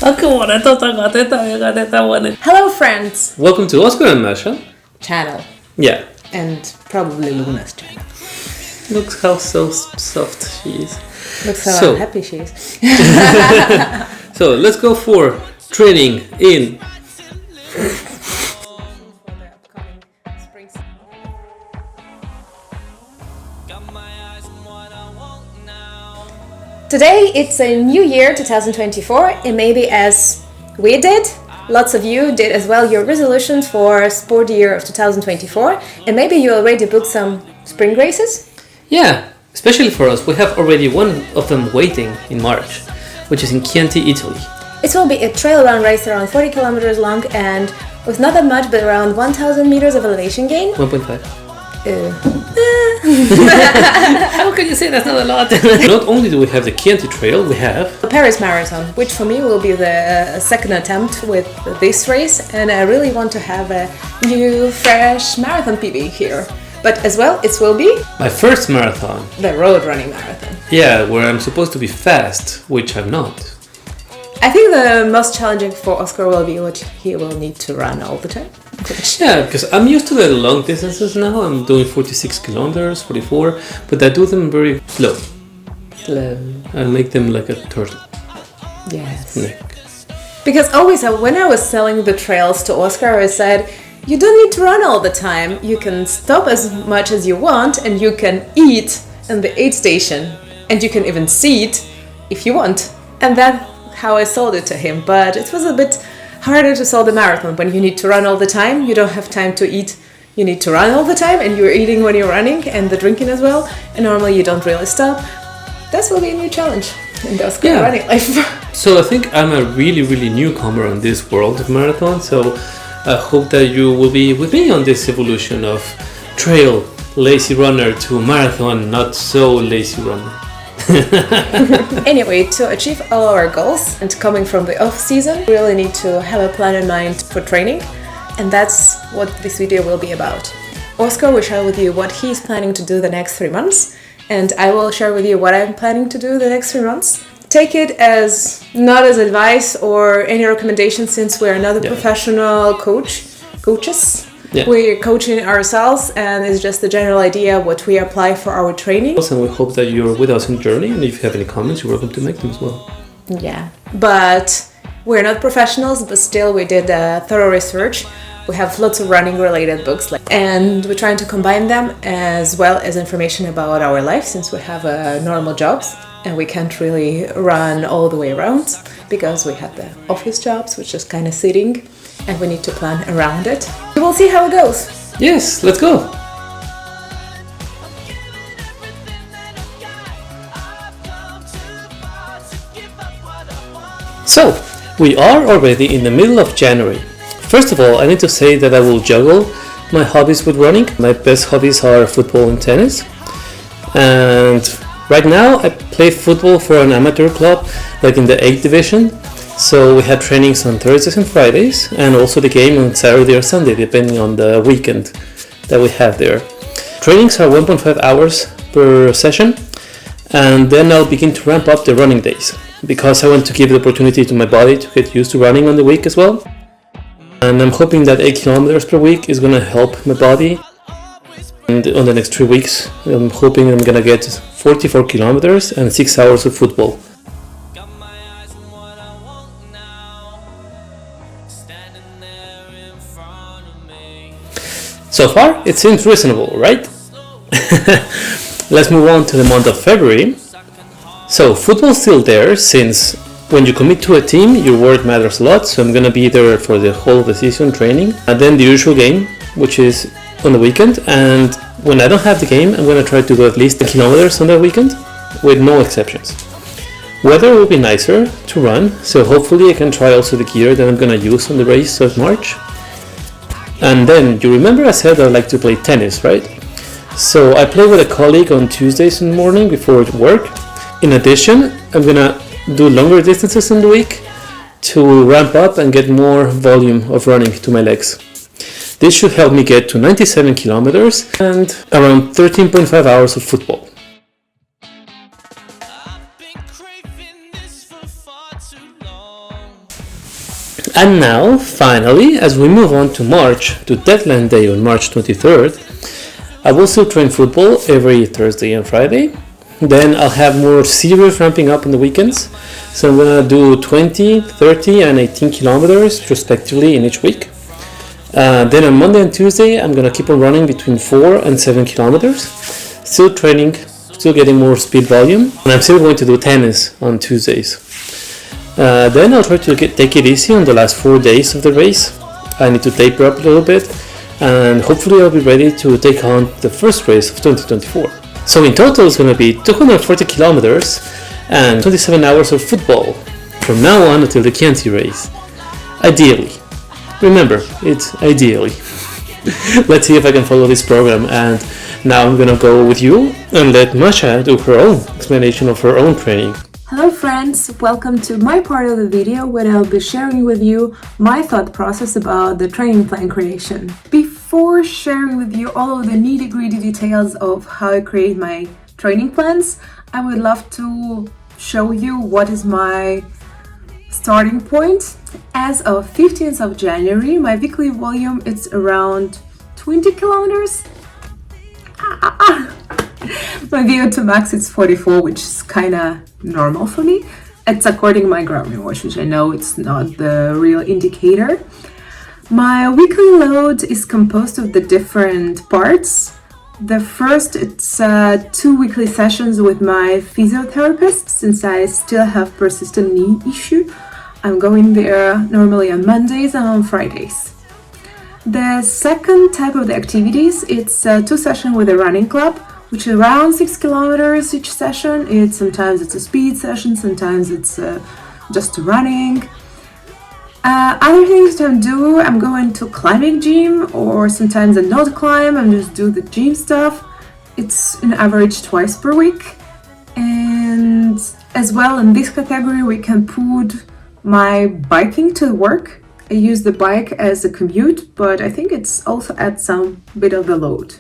Hello friends! Welcome to Oscar and Masha Channel. Yeah. And probably Luna's channel. Look how so soft she is. Look how happy she is. So let's go for training in Today it's a new year, 2024, and maybe as we did, lots of you did as well your resolutions for sport year of 2024, and maybe you already booked some spring races? Yeah, especially for us. We have already one of them waiting in March, which is in Chianti, Italy. It will be a trail run race around 40 kilometers long and with not that much but around 1,000 meters of elevation gain. 1.5. How can you say that's not a lot? Not only do we have the Chianti Trail, we have the Paris Marathon, which for me will be the second attempt with this race, and I really want to have a new, fresh marathon PB here. But as well, it will be my first marathon. The road running marathon. Yeah, where I'm supposed to be fast, which I'm not. I think the most challenging for Oscar will be what he will need to run all the time. Yeah, because I'm used to the long distances now. I'm doing 46 kilometers, 44, but I do them very slow. I make them like a turtle. Yes. Neck. Because always when I was selling the trails to Oscar, I said, you don't need to run all the time. You can stop as much as you want and you can eat in the aid station. And you can even seat if you want. And that's how I sold it to him. But it was a bit harder to sell the marathon when you need to run all the time. You don't have time to eat. You need to run all the time and you're eating when you're running and the drinking as well. And normally you don't really stop. That will be a new challenge in the Oscar running life. So I think I'm a really newcomer on this world of marathon. So I hope that you will be with me on this evolution of trail lazy runner to marathon not so lazy runner. Anyway, to achieve all our goals and coming from the off season, we really need to have a plan in mind for training, and that's what this video will be about. Oscar will share with you what he's planning to do the next 3 months, and I will share with you what I'm planning to do the next 3 months. Take it as not as advice or any recommendation, since we're not a professional coaches. Yeah. We're coaching ourselves, and it's just a general idea what we apply for our training. And we hope that you're with us in journey, and if you have any comments, you're welcome to make them as well. Yeah, but we're not professionals, but still we did a thorough research. We have lots of running related books, and we're trying to combine them as well as information about our life, since we have normal jobs and we can't really run all the way around because we have the office jobs, which is kind of sitting, and we need to plan around it. We will see how it goes. Yes, let's go. So, we are already in the middle of January. First of all, I need to say that I will juggle my hobbies with running. My best hobbies are football and tennis. And right now I play football for an amateur club, like in the 8th division. So we have trainings on Thursdays and Fridays, and also the game on Saturday or Sunday, depending on the weekend that we have there. Trainings are 1.5 hours per session, and then I'll begin to ramp up the running days, because I want to give the opportunity to my body to get used to running on the week as well. And I'm hoping that 8 kilometers per week is going to help my body. And on the next 3 weeks, I'm hoping I'm going to get 44 kilometers and 6 hours of football. So far, it seems reasonable, right? Let's move on to the month of February. So, football's still there, since when you commit to a team, your word matters a lot, so I'm gonna be there for the whole of the season training. And then the usual game, which is on the weekend, and when I don't have the game, I'm gonna try to go at least 10 kilometers on that weekend, with no exceptions. Weather will be nicer to run, so hopefully I can try also the gear that I'm gonna use on the race of March. And then, you remember I said I like to play tennis, right? So I play with a colleague on Tuesdays in the morning before work. In addition, I'm gonna do longer distances in the week to ramp up and get more volume of running to my legs. This should help me get to 97 kilometers and around 13.5 hours of football. And now, finally, as we move on to March, to deadline day on March 23rd, I will still train football every Thursday and Friday. Then I'll have more serious ramping up on the weekends. So I'm going to do 20, 30 and 18 kilometers respectively in each week. Then on Monday and Tuesday, I'm going to keep on running between 4 and 7 kilometers. Still training, still getting more speed volume. And I'm still going to do tennis on Tuesdays. Then I'll try to take it easy on the last 4 days of the race. I need to taper up a little bit. And hopefully I'll be ready to take on the first race of 2024. So in total it's going to be 240 kilometers and 27 hours of football from now on until the Chianti race. Ideally. Remember, it's ideally. Let's see if I can follow this program, and now I'm going to go with you and let Masha do her own explanation of her own training. Hello friends, welcome to my part of the video where I'll be sharing with you my thought process about the training plan creation. Before sharing with you all of the nitty-gritty details of how I create my training plans, I would love to show you what is my starting point. As of 15th of January, my weekly volume is around 20 kilometers. My VO2 max is 44, which is kind of normal for me. It's according to my Garmin watch, which I know it's not the real indicator. My weekly load is composed of the different parts. The first, it's 2 weekly sessions with my physiotherapist, since I still have persistent knee issue. I'm going there normally on Mondays and on Fridays. The second type of the activities, it's 2 sessions with a running club, which is around 6 kilometers each session. Sometimes it's a speed session, sometimes it's just running. Other things to do, I'm going to climbing gym, or sometimes I not climb and just do the gym stuff. It's an average twice per week. And as well in this category we can put my biking to work. I use the bike as a commute, but I think it's also adds some bit of the load.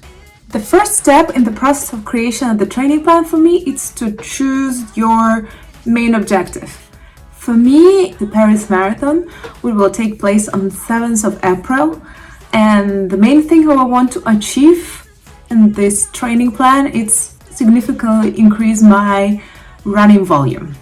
The first step in the process of creation of the training plan for me is to choose your main objective. For me, the Paris Marathon, which will take place on 7th of April, and the main thing I want to achieve in this training plan is significantly increase my running volume.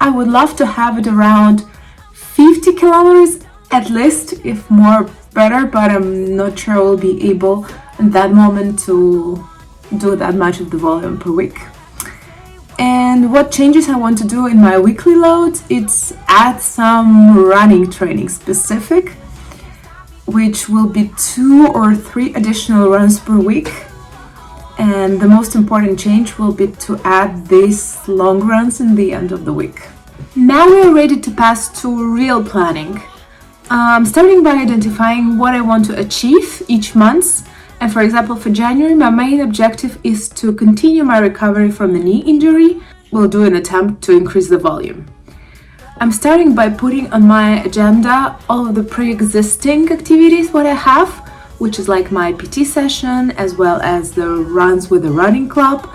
I would love to have it around 50 kilometers at least, if more better, but I'm not sure I will be able at that moment to do that much of the volume per week. And what changes I want to do in my weekly load, it's add some running training specific, which will be 2 or 3 additional runs per week. And the most important change will be to add these long runs in the end of the week. Now we are ready to pass to real planning. Starting by identifying what I want to achieve each month. And for example, for January, my main objective is to continue my recovery from the knee injury. We'll do an attempt to increase the volume. I'm starting by putting on my agenda all of the pre-existing activities what I have, which is like my PT session, as well as the runs with the running club,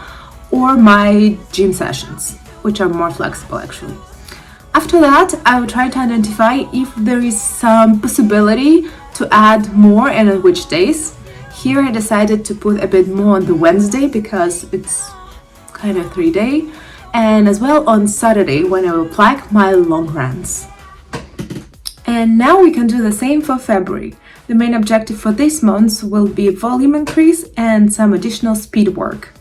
or my gym sessions, which are more flexible actually. After that, I will try to identify if there is some possibility to add more and on which days. Here I decided to put a bit more on the Wednesday because it's kind of 3-day, and as well on Saturday when I will plan my long runs. And now we can do the same for February. The main objective for this month will be volume increase and some additional speed work.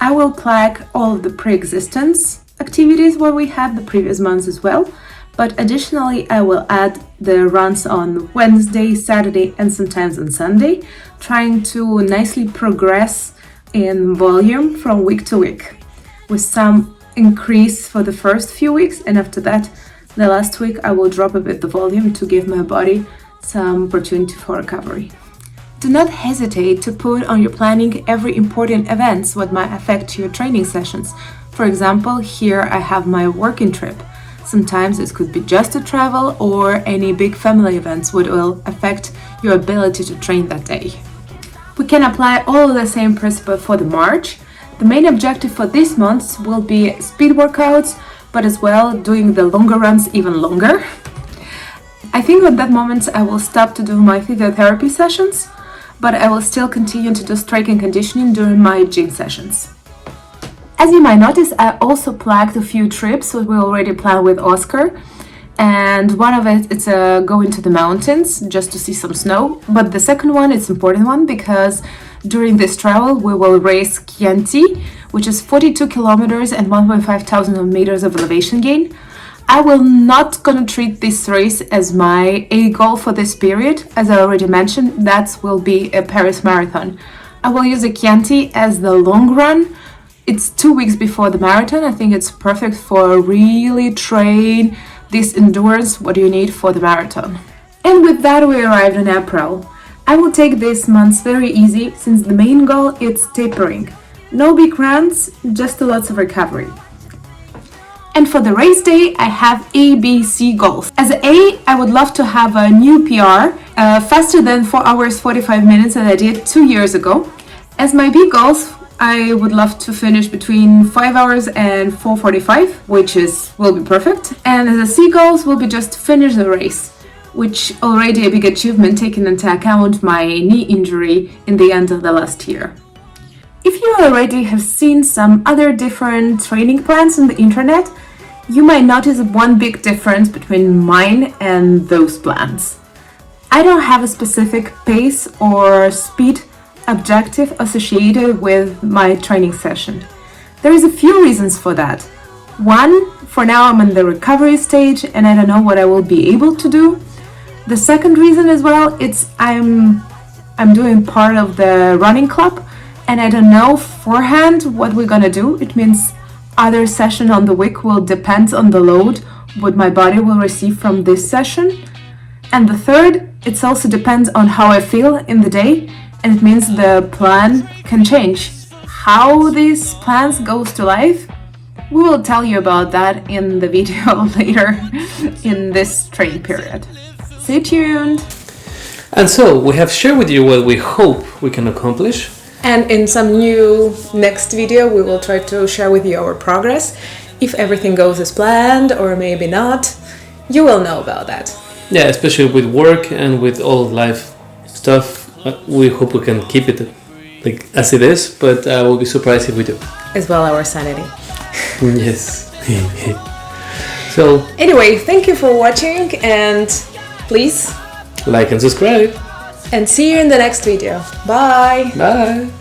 I will plug all of the pre-existence activities what we had the previous months as well, but additionally I will add the runs on Wednesday, Saturday and sometimes on Sunday, trying to nicely progress in volume from week to week, with some increase for the first few weeks, and after that, the last week I will drop a bit the volume to give my body some opportunity for recovery. Do not hesitate to put on your planning every important events what might affect your training sessions. For example, here I have my working trip. Sometimes it could be just a travel or any big family events which will affect your ability to train that day. We can apply all of the same principle for the March. The main objective for this month will be speed workouts, but as well doing the longer runs even longer. I think at that moment I will stop to do my physiotherapy sessions, but I will still continue to do strength and conditioning during my gym sessions. As you might notice, I also plugged a few trips that we already planned with Oscar. And one of it is going to the mountains just to see some snow. But the second one is an important one because during this travel we will race Chianti, which is 42 kilometers and 1.5 thousand meters of elevation gain. I will not gonna treat this race as my A goal for this period. As I already mentioned, that will be a Paris marathon. I will use a Chianti as the long run. It's 2 weeks before the marathon. I think it's perfect for really train this endurance what you need for the marathon. And with that we arrived in April. I will take this month very easy since the main goal is tapering. No big runs, just lots of recovery. And for the race day I have A, B, C goals. As A, I would love to have a new PR faster than 4 hours 45 minutes that I did 2 years ago. As my B goals, I would love to finish between 5 hours and 4:45, which will be perfect. And the C goals will be just finish the race, which already a big achievement taking into account my knee injury in the end of the last year. If you already have seen some other different training plans on the internet, you might notice one big difference between mine and those plans. I don't have a specific pace or speed objective associated with my training session. There is a few reasons for that. One, for now I'm in the recovery stage and I don't know what I will be able to do. The second reason as well, it's I'm doing part of the running club and I don't know beforehand what we're gonna do. It means other session on the week will depend on the load what my body will receive from this session. And the third, it also depends on how I feel in the day. And it means the plan can change. How these plans goes to life, we will tell you about that in the video later in this training period. Stay tuned! And so, we have shared with you what we hope we can accomplish. And in some new next video, we will try to share with you our progress. If everything goes as planned or maybe not, you will know about that. Yeah, especially with work and with all life stuff. We hope we can keep it like as it is, but I will be surprised if we do. As well our sanity. Yes. So anyway, thank you for watching and please like and subscribe. And see you in the next video. Bye! Bye!